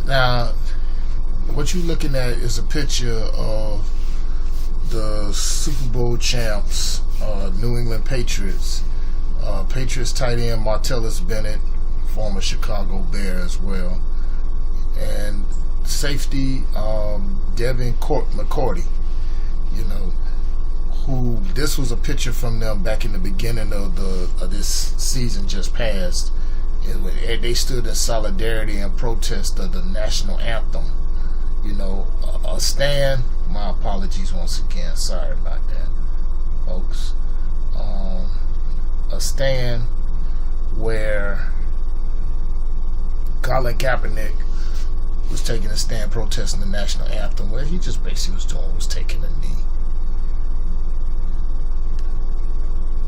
Now, what you're looking at is a picture of the Super Bowl champs, New England Patriots. Patriots tight end Martellus Bennett, former Chicago Bear as well, and safety Devin McCourty. You know, who this was a picture from them back in the beginning of this season just passed. They stood in solidarity and protest of the national anthem. You know, a stand. My apologies once again. Sorry about that, folks. A stand where Colin Kaepernick was taking a stand protesting the national anthem, where he just basically was taking a knee.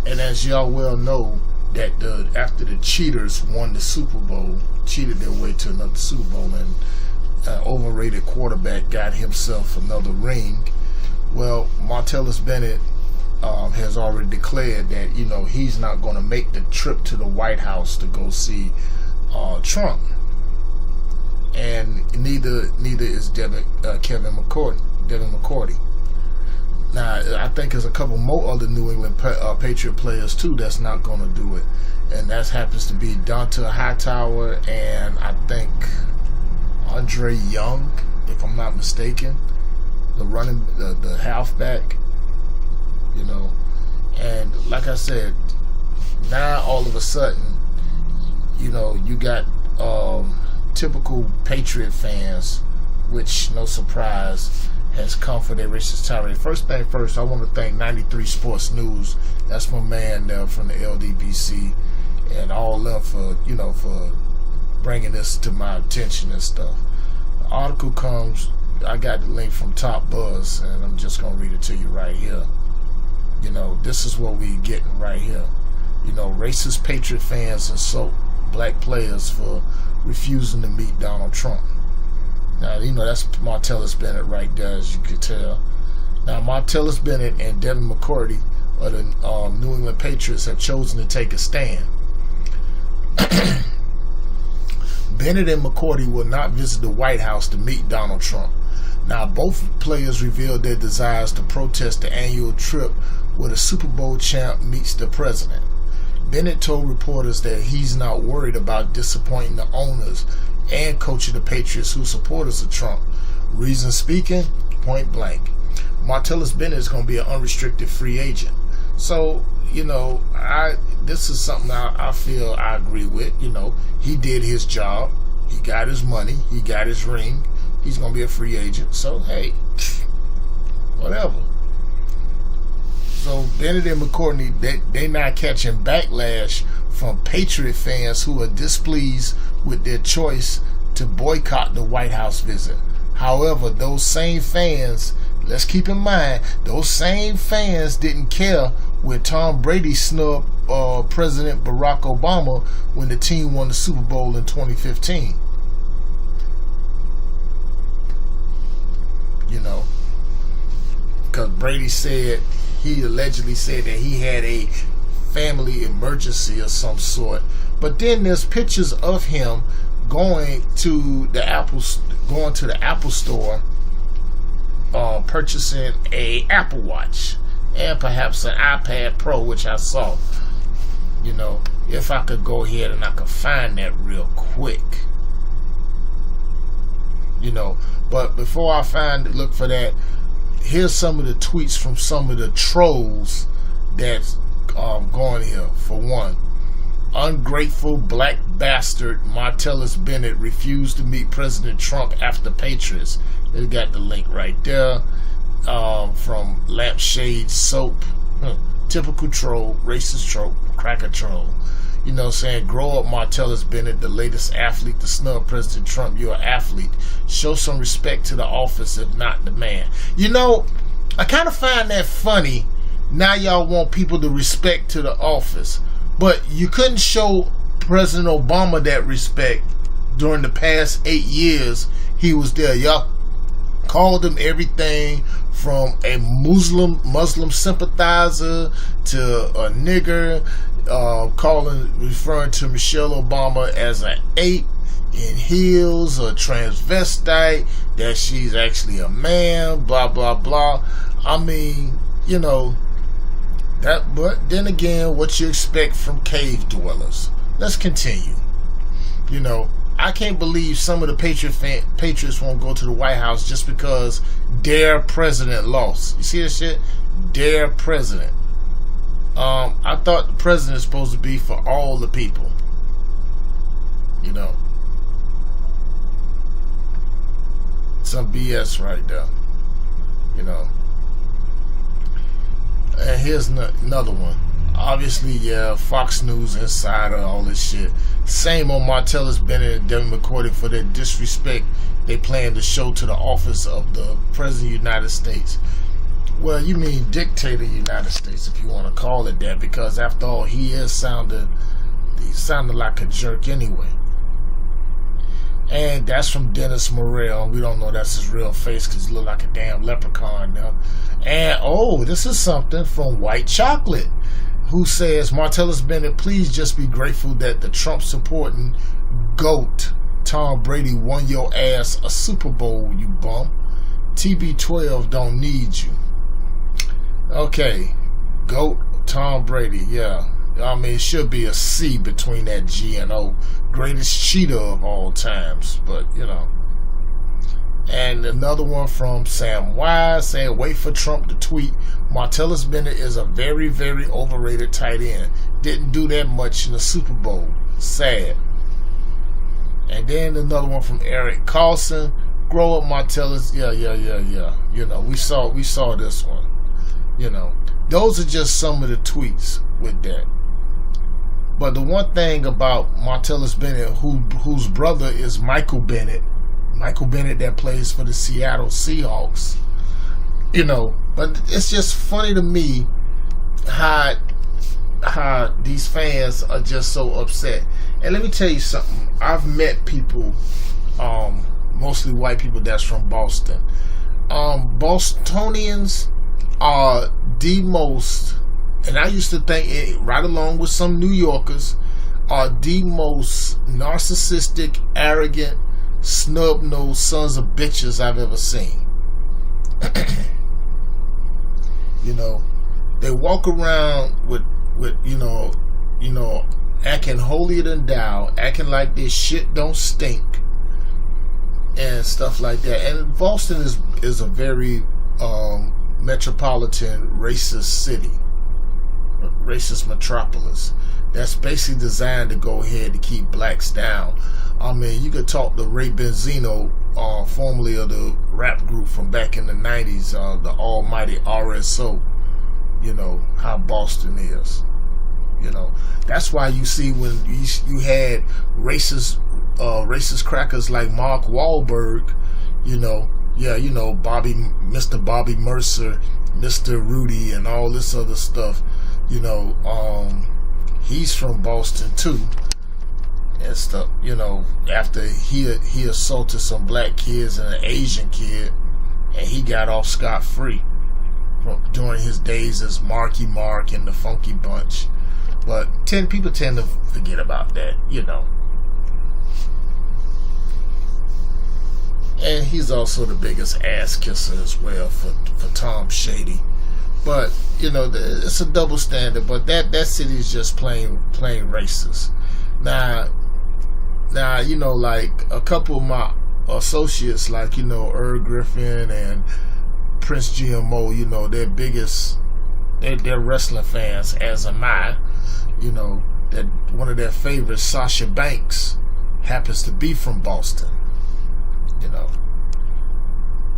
And as y'all well know, that after the cheaters won the Super Bowl, cheated their way to another Super Bowl, and an overrated quarterback got himself another ring. Well, Martellus Bennett has already declared that, you know, he's not going to make the trip to the White House to go see Trump, and neither is Devin McCourty. Now, I think there's a couple more other New England Patriot players too that's not going to do it, and that happens to be Donta Hightower and I think Andre Young, if I'm not mistaken, the halfback. You know, and like I said, now all of a sudden, you know, you got typical Patriot fans, which, no surprise, has come for their racist tirade. First thing first, I want to thank 93 Sports News. That's my man there from the LDBC, and all love for, you know, for bringing this to my attention and stuff. The article comes, I got the link from Top Buzz, and I'm just going to read it to you right here. You know, this is what we getting right here. You know, racist Patriot fans insult black players for refusing to meet Donald Trump. Now, you know, that's Martellus Bennett right there, as you can tell. Now, Martellus Bennett and Devin McCourty of the New England Patriots have chosen to take a stand. Bennett and McCourty will not visit the White House to meet Donald Trump. Now, both players revealed their desires to protest the annual trip where the Super Bowl champ meets the president. Bennett told reporters that he's not worried about disappointing the owners and coach of the Patriots who are supporters of Trump. Reason speaking, point blank, Martellus Bennett is going to be an unrestricted free agent. So, you know, this is something I feel I agree with. You know, he did his job. He got his money. He got his ring. He's going to be a free agent. So, hey, whatever. So, Bennett and McCourty, they not catching backlash from Patriot fans who are displeased with their choice to boycott the White House visit. However, those same fans, let's keep in mind, those same fans didn't care when Tom Brady snubbed President Barack Obama when the team won the Super Bowl in 2015. You know, because Brady said, he allegedly said that he had a family emergency of some sort. But then there's pictures of him going to the Apple Store, purchasing a Apple Watch and perhaps an iPad Pro, which I saw. You know, if I could go ahead and I could find that real quick. You know, but before I look for that, here's some of the tweets from some of the trolls that's going here. For one, ungrateful black bastard Martellus Bennett refused to meet President Trump after Patriots. They got the link right there. From Lampshade Soap. Typical troll, racist troll, cracker troll. You know, saying, grow up, Martellus Bennett, the latest athlete to snub President Trump. You're an athlete. Show some respect to the office, if not the man. You know, I kind of find that funny. Now y'all want people to respect to the office. But you couldn't show President Obama that respect during the past 8 years he was there. Y'all called him everything from a Muslim sympathizer to a nigger, referring to Michelle Obama as an ape. in heels, a transvestite, that she's actually a man, blah, blah, blah. I mean, you know, that. But then again, what you expect from cave dwellers. Let's continue. You know, I can't believe some of the Patriots won't go to the White House just because their president lost. You see that shit? Their president. I thought the president is supposed to be for all the people. You know, some BS right there. You know. And here's another one. Obviously, yeah, Fox News Insider, all this shit. Same on Martellus Bennett and Devin McCourty for their disrespect they plan to show to the office of the President of the United States. Well, you mean dictator of the United States, if you want to call it that, because after all, he sounded like a jerk anyway. And that's from Dennis Morrell. We don't know that's his real face because he looked like a damn leprechaun now. And oh, this is something from White Chocolate, who says, Martellus Bennett, please just be grateful that the Trump supporting GOAT Tom Brady won your ass a Super Bowl, you bum. TB12 don't need you. Okay, GOAT Tom Brady, yeah. I mean, it should be a C between that G and O. Greatest cheater of all times, but you know. And another one from Sam Wise saying, wait for Trump to tweet, Martellus Bennett is a very, very overrated tight end. Didn't do that much in the Super Bowl. Sad. And then another one from Eric Carlson, grow up Martellus. Yeah. You know, we saw this one. You know, those are just some of the tweets with that. But the one thing about Martellus Bennett, whose brother is Michael Bennett that plays for the Seattle Seahawks, you know, but it's just funny to me how these fans are just so upset. And let me tell you something. I've met people, mostly white people that's from Boston. Bostonians are the most, and I used to think it, right along with some New Yorkers, are the most narcissistic, arrogant, snub-nosed sons of bitches I've ever seen. You know, they walk around with you know, acting holier than thou, acting like this shit don't stink and stuff like that. And Boston is a very metropolitan racist city, racist metropolis that's basically designed to go ahead to keep blacks down. I mean, you could talk to Ray Benzino, formerly of the rap group from back in the 90s, the almighty RSO, you know, how Boston is. You know, that's why you see when you had racist crackers like Mark Wahlberg, you know, yeah, you know, Mr. Bobby Mercer, Mr. Rudy, and all this other stuff, you know, he's from Boston too, and stuff, you know, after he assaulted some black kids and an Asian kid, and he got off scot-free during his days as Marky Mark and the Funky Bunch. But people tend to forget about that, you know. And he's also the biggest ass kisser as well for Tom Shady. But, you know, it's a double standard. But that city is just plain racist. Now, you know, like a couple of my associates, like, you know, Irv Griffin and Prince GMO, you know, they're wrestling fans, as am I. You know, that one of their favorites, Sasha Banks, happens to be from Boston. You know,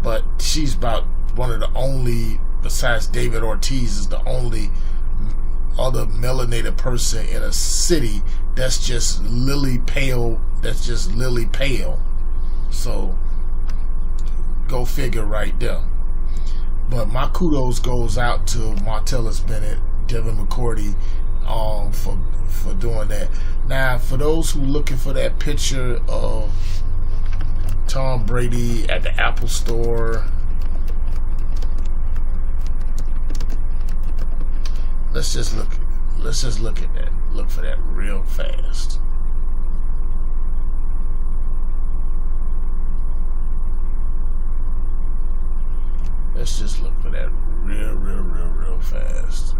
but she's about one of the only, besides David Ortiz, is the only other melanated person in a city that's just lily pale. So go figure right there. But my kudos goes out to Martellus Bennett, Devin McCourty, for doing that. Now, for those who looking for that picture of Tom Brady at the Apple Store, let's just look at that. Look for that real fast. Let's just look for that real fast.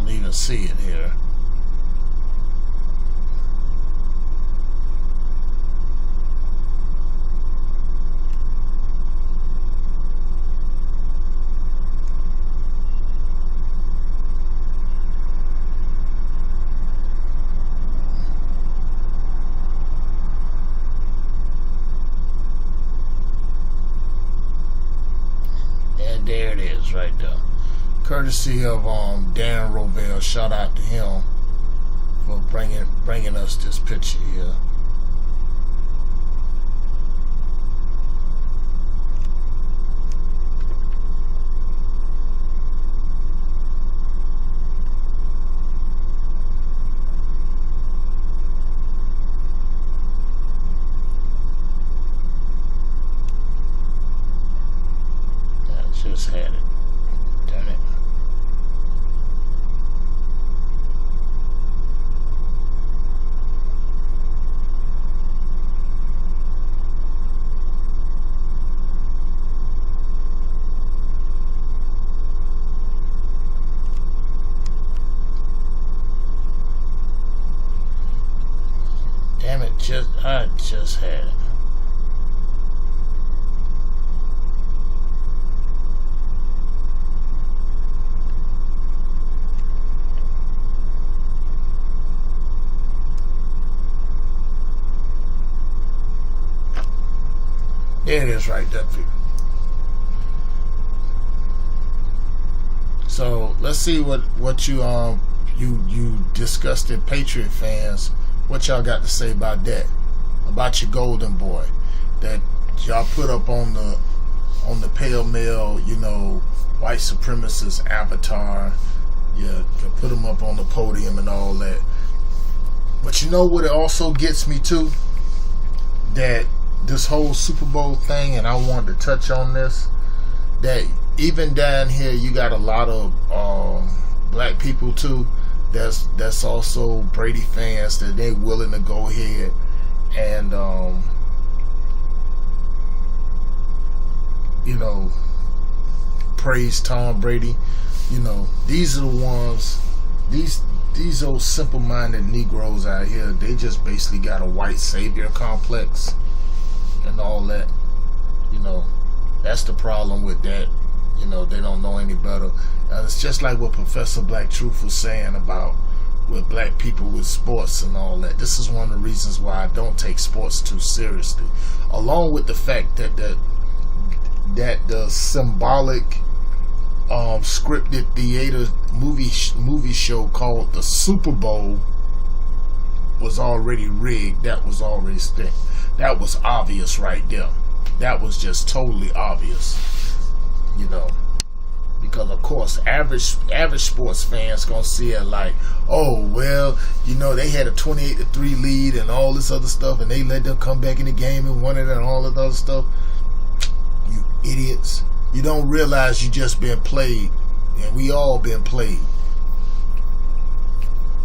Even see it here. And there it is right there. Courtesy of Darren Rovell. Shout out to him for bringing us this picture here. I just had it. Damn it. Damn it, I just had it. There it is right there. So let's see what you disgusted Patriot fans, what y'all got to say about that, about your golden boy that y'all put up on the pale male, white supremacist avatar. You put him up on the podium and all that. But you know what it also gets me to? That this whole Super Bowl thing, and I wanted to touch on this, that even down here you got a lot of black people too that's also Brady fans, that they willing to go ahead and praise Tom Brady. These are the ones, these old simple-minded Negroes out here, they just basically got a white savior complex and all that. That's the problem with that. They don't know any better. It's just like what Professor Black Truth was saying about with black people with sports and all that. This is one of the reasons why I don't take sports too seriously, along with the fact that the symbolic scripted theater movie show called the Super Bowl was already rigged. That was already spent. That was obvious right there. That was just totally obvious. Because of course average sports fans gonna see it like, oh well, they had a 28-3 lead and all this other stuff, and they let them come back in the game and won it and all that other stuff. You idiots. You don't realize you just been played, and we all been played.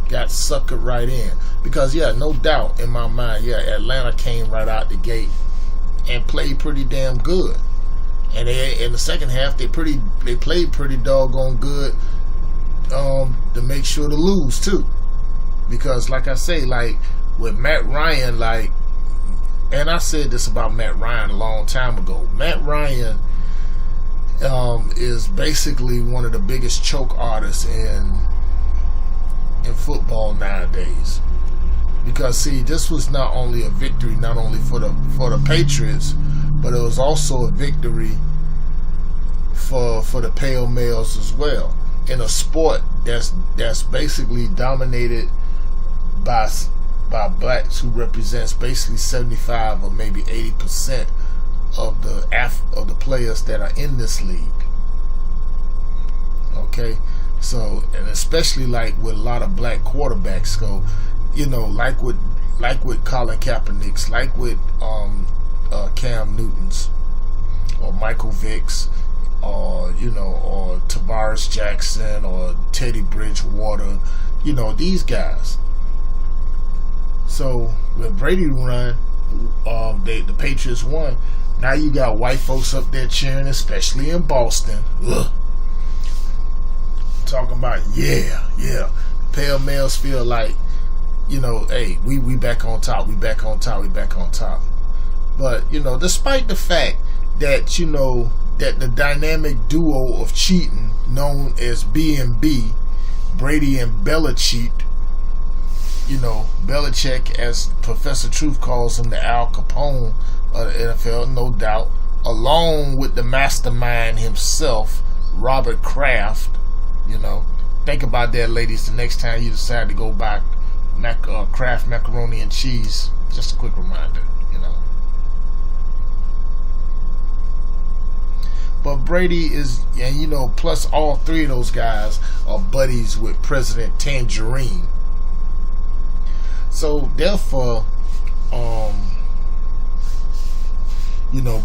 Got suckered right in. Because no doubt in my mind, Atlanta came right out the gate and played pretty damn good. And in the second half, they played pretty doggone good to make sure to lose too. Because like I say, like with Matt Ryan, and I said this about Matt Ryan a long time ago. Matt Ryan, is basically one of the biggest choke artists in football nowadays. Because see, this was not only a victory, not only for the Patriots, but it was also a victory for the pale males as well, in a sport that's basically dominated by blacks, who represents basically 75 or maybe 80% of the players that are in this league. Okay, so, and especially like with a lot of black quarterbacks, so like with Colin Kaepernick's, like with Cam Newton's, or Michael Vick's, or or Tavares Jackson, or Teddy Bridgewater, these guys. So when Brady won, the Patriots won. Now you got white folks up there cheering, especially in Boston. Ugh. Talking about yeah. Pale males feel like, hey, we back on top, we back on top. But despite the fact that that the dynamic duo of cheating known as B&B, Brady and Belichick, Belichick, as Professor Truth calls him, the Al Capone of the NFL, no doubt, along with the mastermind himself, Robert Kraft. Think about that, ladies, the next time you decide to go buy Kraft macaroni and cheese. Just a quick reminder, But Brady is, and plus all three of those guys are buddies with President Tangerine. So therefore,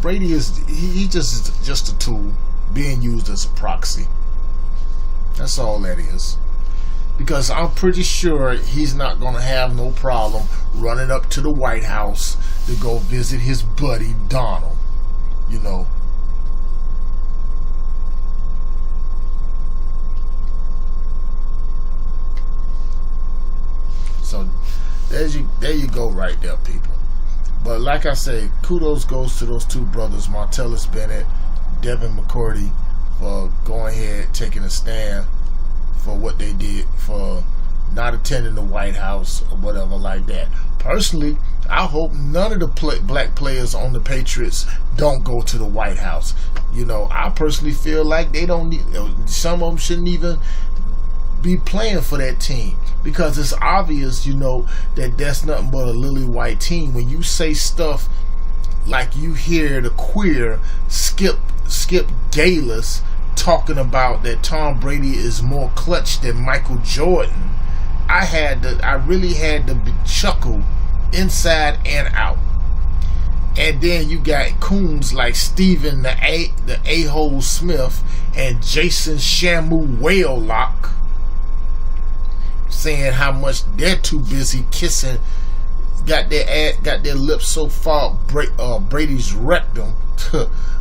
Brady is he just a tool being used as a proxy. That's all that is. Because I'm pretty sure he's not going to have no problem running up to the White House to go visit his buddy Donald. So there you go right there, people. But like I say, kudos goes to those two brothers, Martellus Bennett, Devin McCourty, for going ahead, taking a stand for what they did, for not attending the White House or whatever like that. Personally, I hope none of the black players on the Patriots don't go to the White House. I personally feel like they don't need, some of them shouldn't even be playing for that team, because it's obvious, that that's nothing but a lily white team. When you say stuff like you hear the queer Skip Bayless talking about that Tom Brady is more clutch than Michael Jordan, I really had to chuckle inside and out. And then you got coons like Stephen the A-hole Smith and Jason Shamu Whalelock saying how much they're too busy kissing, got their lips so far Brady's rectum.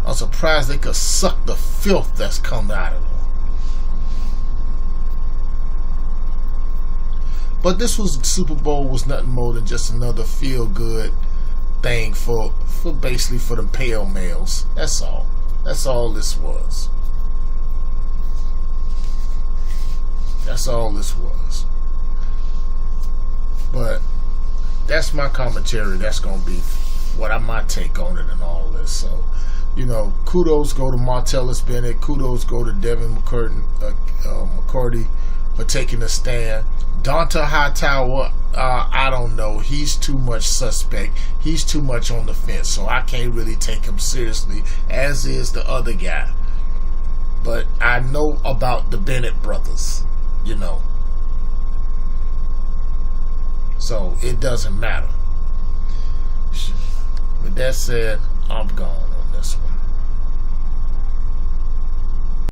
I'm surprised they could suck the filth that's come out of them. But this Super Bowl was nothing more than just another feel good thing for basically for the pale males. That's all this was. That's all this was. But that's my commentary. That's going to be my take on it and all this. So, kudos go to Martellus Bennett. Kudos go to Devin McCourty for taking a stand. Donta Hightower, I don't know. He's too much suspect. He's too much on the fence. So I can't really take him seriously, as is the other guy. But I know about the Bennett brothers, So it doesn't matter. With that said, I'm gone on this one.